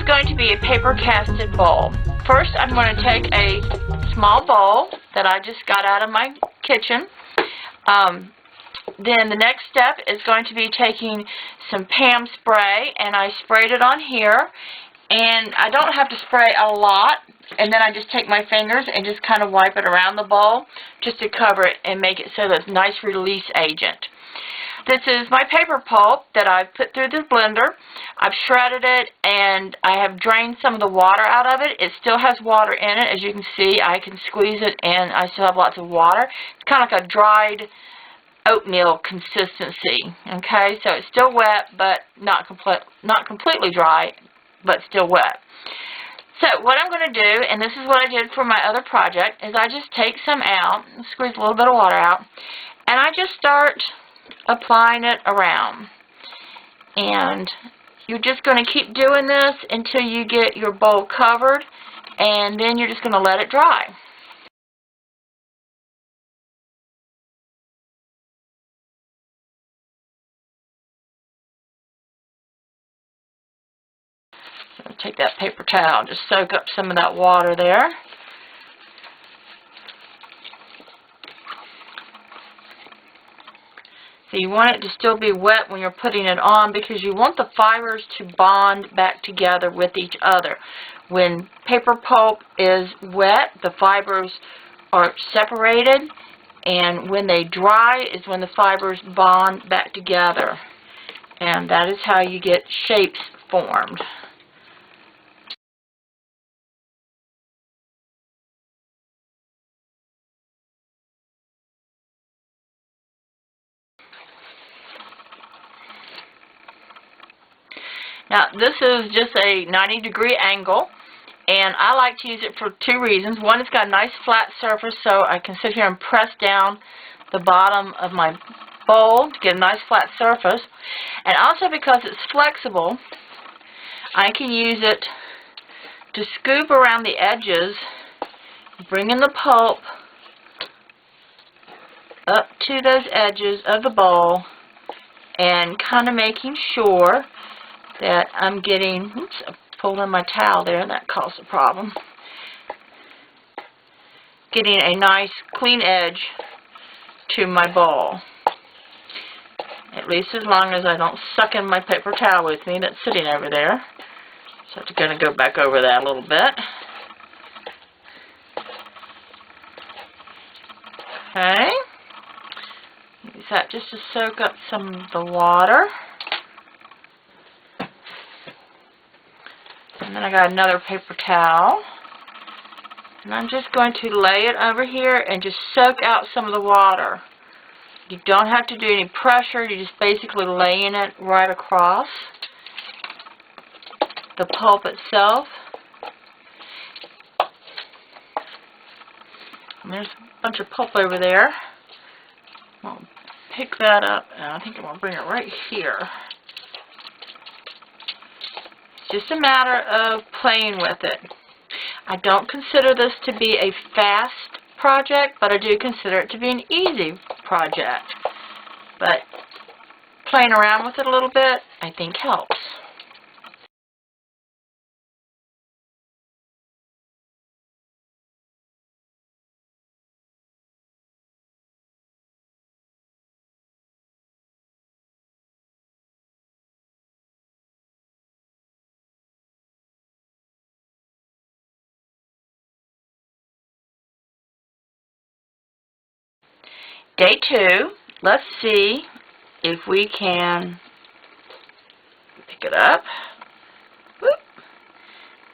is going to be a paper casted bowl. First, I'm going to take a small bowl that I just got out of my kitchen. Then the next step is going to be taking some Pam spray, and I sprayed it on here. And I don't have to spray a lot, and then I just take my fingers and just kind of wipe it around the bowl just to cover it and make it so that it's a nice release agent. This is my paper pulp that I've put through the blender. I've shredded it, and I have drained some of the water out of it. It still has water in it. As you can see, I can squeeze it, and I still have lots of water. It's kind of like a dried oatmeal consistency. Okay, so it's still wet, but not completely dry, but still wet. So what I'm going to do, and this is what I did for my other project, is I just take some out, squeeze a little bit of water out, and I just start applying it around. And you're just going to keep doing this until you get your bowl covered, and then you're just going to let it dry. So take that paper towel, just soak up some of that water there. So you want it to still be wet when you're putting it on, because you want the fibers to bond back together with each other. When paper pulp is wet, the fibers are separated, and when they dry is when the fibers bond back together. And that is how you get shapes formed. Now, this is just a 90-degree angle, and I like to use it for two reasons. One, it's got a nice flat surface, so I can sit here and press down the bottom of my bowl to get a nice flat surface. And also because it's flexible, I can use it to scoop around the edges, bringing the pulp up to those edges of the bowl, and kind of making sure that I'm getting, oops, I pulled in my towel there, and that caused a problem. Getting a nice clean edge to my bowl. At least as long as I don't suck in my paper towel with me that's sitting over there. So I'm going to go back over that a little bit. Okay. Use that just to soak up some of the water. And then I got another paper towel, and I'm just going to lay it over here and just soak out some of the water. You don't have to do any pressure, you're just basically laying it right across the pulp itself. And there's a bunch of pulp over there. I'll pick that up, and I think I'm going to bring it right here. Just a matter of playing with it. I don't consider this to be a fast project, but I do consider it to be an easy project. But playing around with it a little bit, I think helps. Day 2, let's see if we can pick it up. Whoop.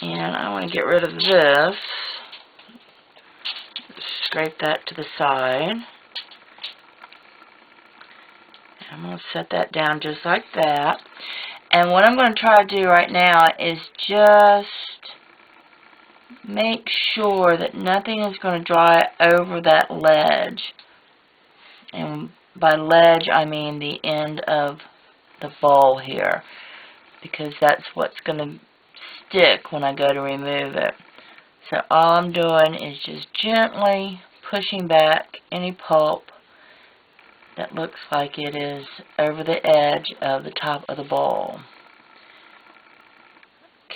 And I want to get rid of this. Scrape that to the side. I'm going to set that down just like that. And what I'm going to try to do right now is just make sure that nothing is going to dry over that ledge. And by ledge, I mean the end of the bowl here, because that's what's going to stick when I go to remove it. So all I'm doing is just gently pushing back any pulp that looks like it is over the edge of the top of the bowl.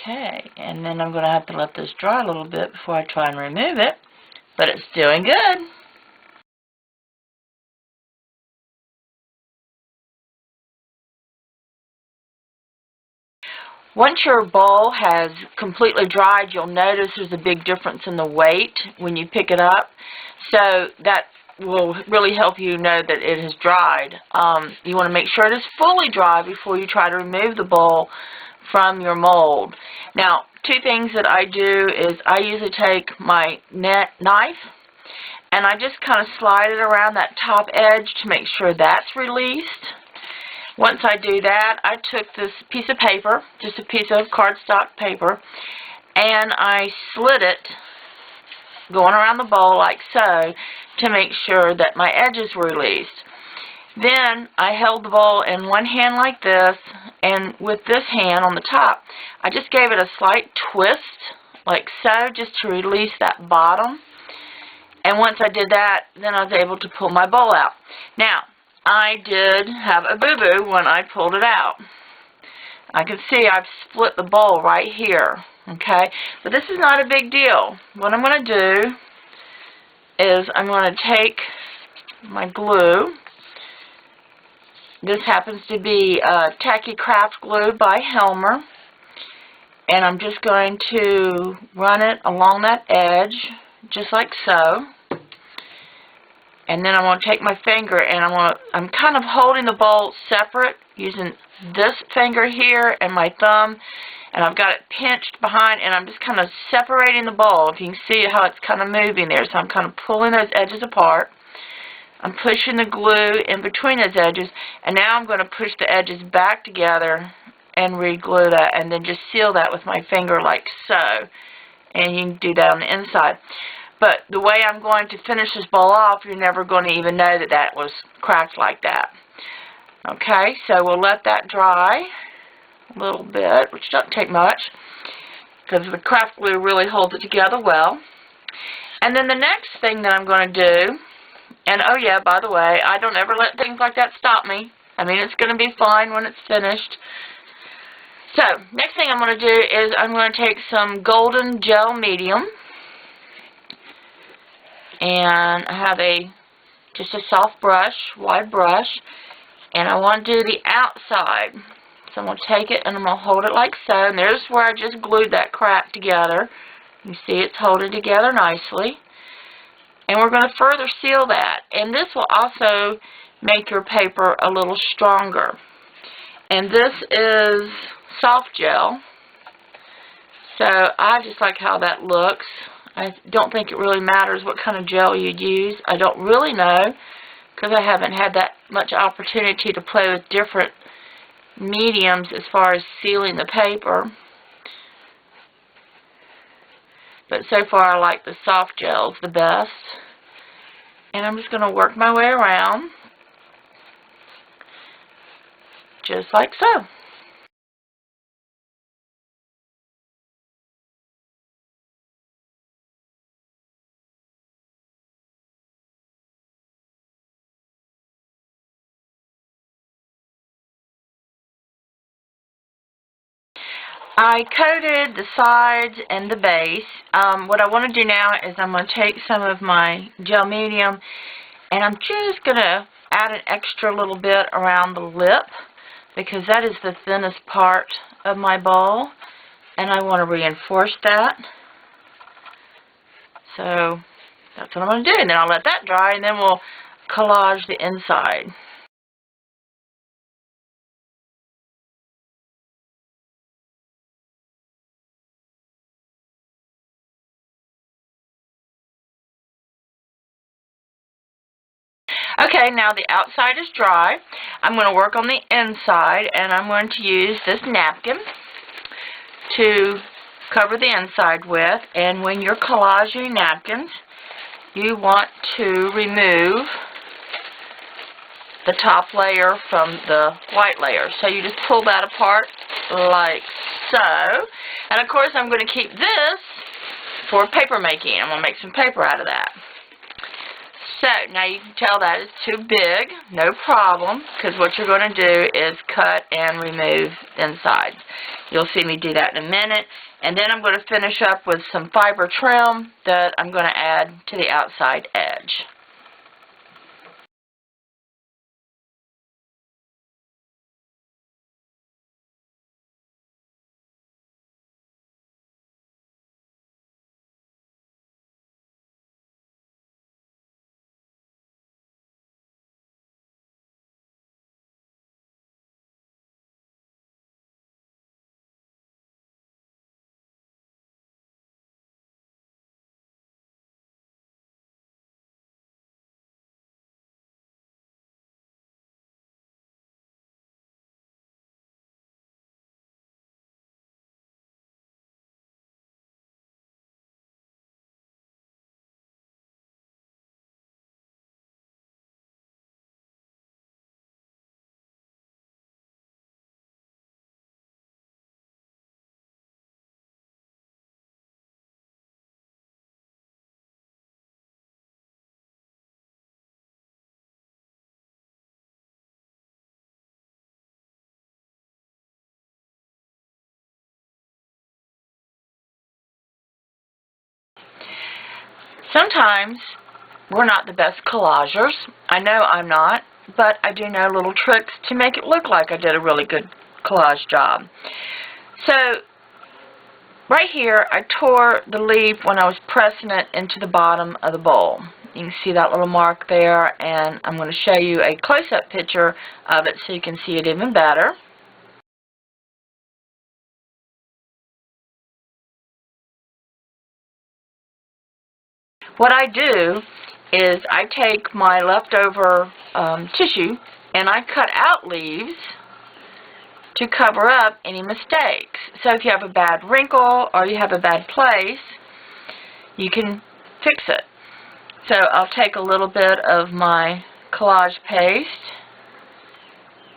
Okay, and then I'm going to have to let this dry a little bit before I try and remove it, but it's doing good. Once your bowl has completely dried, you'll notice there's a big difference in the weight when you pick it up. So that will really help you know that it has dried. You want to make sure it is fully dry before you try to remove the bowl from your mold. Now, two things that I do is I usually take my knife and I just kind of slide it around that top edge to make sure that's released. Once I do that, I took this piece of paper, just a piece of cardstock paper, and I slid it going around the bowl like so to make sure that my edges were released. Then I held the bowl in one hand like this, and with this hand on the top, I just gave it a slight twist like so just to release that bottom. And once I did that, then I was able to pull my bowl out. Now, I did have a boo-boo when I pulled it out. I can see I've split the bowl right here, okay? But this is not a big deal. What I'm going to do is I'm going to take my glue. This happens to be Tacky Craft Glue by Helmer. And I'm just going to run it along that edge, just like so. And then I'm going to take my finger and I'm kind of holding the bowl separate using this finger here and my thumb, and I've got it pinched behind, and I'm just kind of separating the bowl. If you can see how it's kind of moving there, so I'm kind of pulling those edges apart. I'm pushing the glue in between those edges, and now I'm going to push the edges back together and re-glue that, and then just seal that with my finger like so. And you can do that on the inside. But the way I'm going to finish this bowl off, you're never going to even know that that was cracked like that. Okay, so we'll let that dry a little bit, which doesn't take much, because the craft glue really holds it together well. And then the next thing that I'm going to do, and oh yeah, by the way, I don't ever let things like that stop me. I mean, it's going to be fine when it's finished. So, next thing I'm going to do is I'm going to take some golden gel medium. And I have just a soft brush, wide brush, and I want to do the outside. So I'm going to take it and I'm going to hold it like so, and there's where I just glued that crack together. You see it's holding together nicely. And we're going to further seal that. And this will also make your paper a little stronger. And this is soft gel. So I just like how that looks. I don't think it really matters what kind of gel you use. I don't really know because I haven't had that much opportunity to play with different mediums as far as sealing the paper. But so far I like the soft gels the best. And I'm just going to work my way around just like so. I coated the sides and the base. What I want to do now is I'm going to take some of my gel medium and I'm just going to add an extra little bit around the lip because that is the thinnest part of my bowl and I want to reinforce that. So that's what I'm going to do, and then I'll let that dry and then we'll collage the inside. Okay, now the outside is dry. I'm going to work on the inside, and I'm going to use this napkin to cover the inside with. And when you're collaging napkins, you want to remove the top layer from the white layer. So you just pull that apart like so. And of course, I'm going to keep this for paper making. I'm going to make some paper out of that. So, now you can tell that is too big, no problem, because what you're going to do is cut and remove the insides. You'll see me do that in a minute. And then I'm going to finish up with some fiber trim that I'm going to add to the outside edge. Sometimes we're not the best collagers. I know I'm not, but I do know little tricks to make it look like I did a really good collage job. So right here, I tore the leaf when I was pressing it into the bottom of the bowl. You can see that little mark there, and I'm going to show you a close-up picture of it so you can see it even better. What I do is I take my leftover tissue and I cut out leaves to cover up any mistakes. So if you have a bad wrinkle or you have a bad place, you can fix it. So I'll take a little bit of my collage paste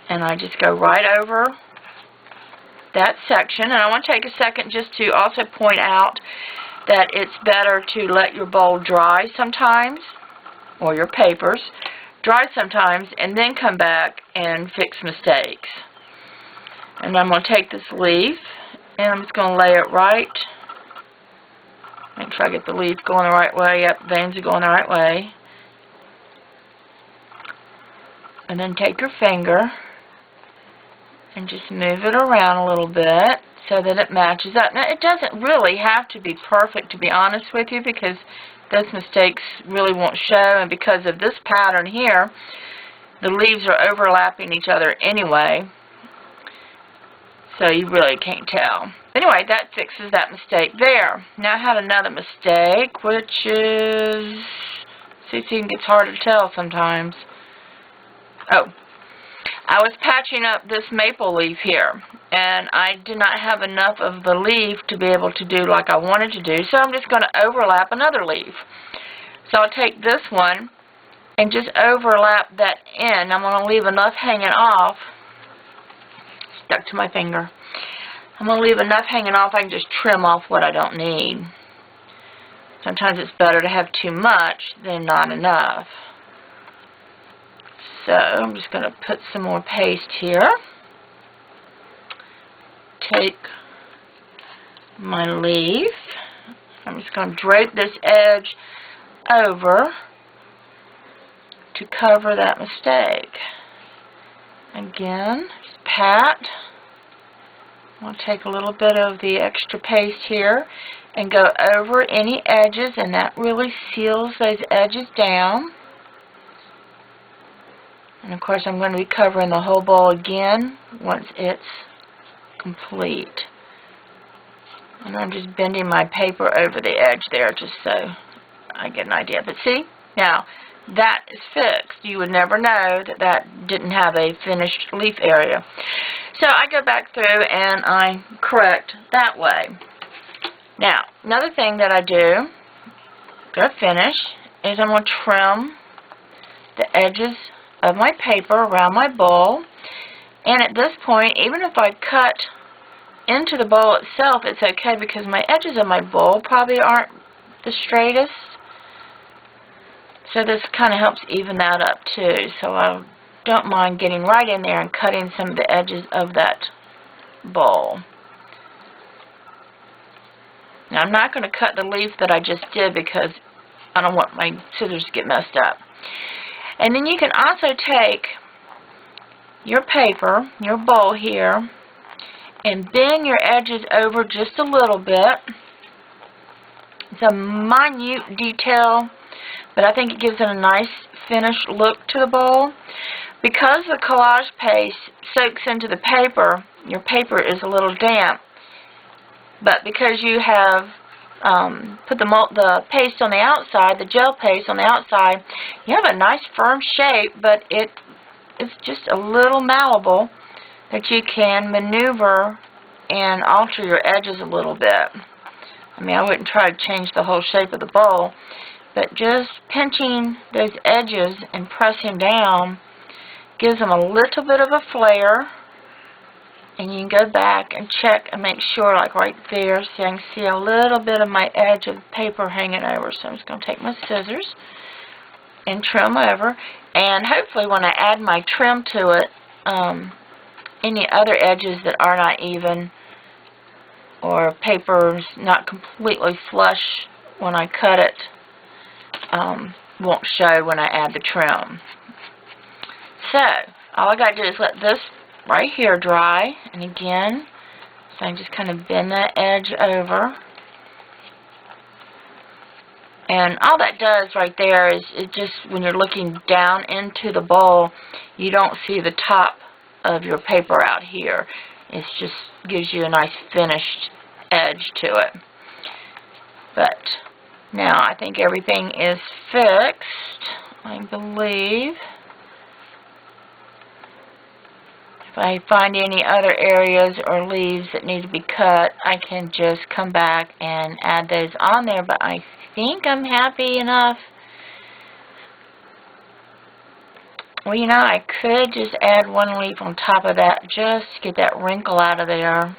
and I just go right over that section. And I want to take a second just to also point out that it's better to let your bowl dry sometimes, or your papers dry sometimes, and then come back and fix mistakes. And I'm going to take this leaf and I'm just going to lay it right. Make sure I get the leaf going the right way. Yep, veins are going the right way. And then take your finger and just move it around a little bit so that it matches up. Now, it doesn't really have to be perfect, to be honest with you, because those mistakes really won't show, and because of this pattern here, the leaves are overlapping each other anyway, so you really can't tell. Anyway, that fixes that mistake there. Now I had another mistake, which is, see if it gets hard to tell sometimes. Oh, I was patching up this maple leaf here, and I did not have enough of the leaf to be able to do like I wanted to do, so I'm just going to overlap another leaf. So I'll take this one and just overlap that end. I'm going to leave enough hanging off, stuck to my finger. I'm going to leave enough hanging off I can just trim off what I don't need. Sometimes it's better to have too much than not enough. So I'm just going to put some more paste here. Take my leaf. I'm just going to drape this edge over to cover that mistake. Again, just pat. I'll take a little bit of the extra paste here and go over any edges, and that really seals those edges down. And of course I'm going to be covering the whole bowl again once it's complete. And I'm just bending my paper over the edge there just so I get an idea. But see, now that is fixed. You would never know that that didn't have a finished leaf area. So I go back through and I correct that way. Now, another thing that I do to finish is I'm going to trim the edges of my paper around my bowl, and at this point, even if I cut into the bowl itself, it's okay because my edges of my bowl probably aren't the straightest, so this kind of helps even that up too. So I don't mind getting right in there and cutting some of the edges of that bowl. Now I'm not going to cut the leaf that I just did because I don't want my scissors to get messed up. And then you can also take your paper, your bowl here, and bend your edges over just a little bit. It's a minute detail, but I think it gives it a nice finished look to the bowl. Because the collage paste soaks into the paper, your paper is a little damp. But because you have put the paste on the outside, the gel paste on the outside, you have a nice firm shape, but it's just a little malleable that you can maneuver and alter your edges a little bit. I mean, I wouldn't try to change the whole shape of the bowl, but just pinching those edges and pressing down gives them a little bit of a flare. And you can go back and check and make sure, like right there, so I can see a little bit of my edge of paper hanging over. So I'm just going to take my scissors and trim over. And hopefully when I add my trim to it, any other edges that are not even or paper's not completely flush when I cut it won't show when I add the trim. So all I got to do is let this right here dry, and again, so I just kind of bend that edge over, and all that does right there is it just, when you're looking down into the bowl, you don't see the top of your paper out here. It just gives you a nice finished edge to it. But now I think everything is fixed, I believe. If I find any other areas or leaves that need to be cut, I can just come back and add those on there, but I think I'm happy enough. Well, you know, I could just add one leaf on top of that just to get that wrinkle out of there.